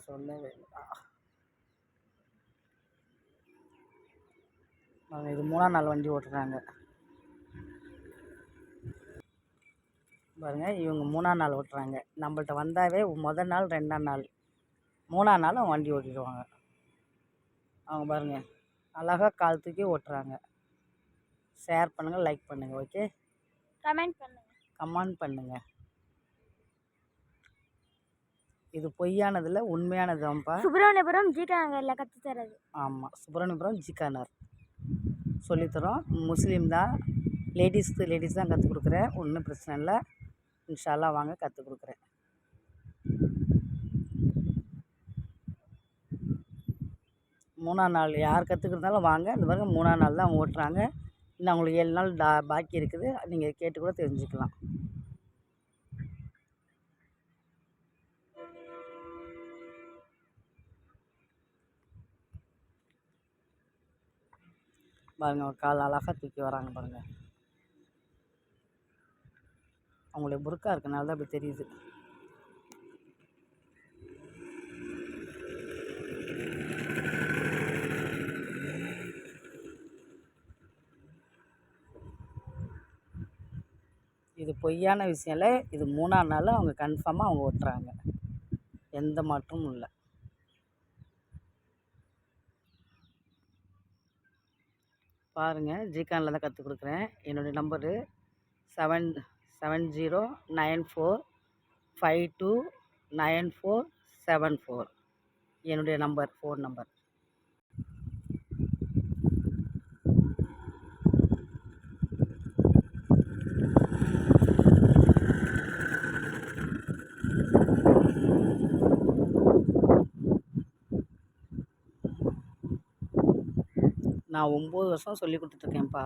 சொல்லவே இல்லை. இது 3ஆம் நாள் வண்டி ஓட்டுறாங்க பாருங்கள். இவங்க 3ஆம் நாள் ஓட்டுறாங்க. நம்மள்ட்ட வந்தாவே முதல் நாள் 2ஆம் நாள் 3ஆம் நாள் அவங்க வண்டி ஓட்டிடுவாங்க. அவங்க பாருங்கள் அழகாக கால் தூக்கி ஓட்டுறாங்க. ஷேர் பண்ணுங்கள், லைக் பண்ணுங்கள், ஓகே, கமெண்ட் பண்ணுங்கள். இது பொய்யானதில்ல, உண்மையானதுதான்ப்பா. சுப்பிரமணியபுரம் ஜிகா நகரில் கற்றுத்தரது. ஆமாம், சுப்பிரமணியபுரம் ஜிகா நகர் சொல்லித்தரோம். முஸ்லீம் தான், லேடிஸ் தான் கற்றுக் கொடுக்குறேன். ஒன்றும் பிரச்சனை இல்லை. இன்ஷா அல்லாஹ் வாங்க, கற்றுக் கொடுக்குறேன். 3ஆம் நாள் யார் கற்றுக்கிறதாலும் வாங்க. இந்த பாருங்க 3ஆம் நாள் தான் அவங்க ஓட்டுறாங்க. இன்னும் அவங்களுக்கு 7 நாள் பாக்கி இருக்குது. நீங்கள் கேட்டு கூட தெரிஞ்சுக்கலாம். பாருங்கள் ஒரு கால் அழகாக தூக்கி வராங்க பாருங்கள். அவங்களுக்கு புருக்கா இருக்கனால தான் அப்படி தெரியுது. இது பொய்யான விஷயம் இல்லை. இது 3ஆம் நாள் அவங்க கன்ஃபார்மாக அவங்க ஓட்டுறாங்க. எந்த மாற்றமும் இல்லை. பாருங்கள், ஜிகானில் தான் கற்றுக் கொடுக்குறேன். என்னுடைய நம்பரு 7094529474. என்னுடைய நம்பர், ஃபோன் நம்பர். நான் 9 வருஷம் சொல்லி கொடுத்துட்ருக்கேன்ப்பா.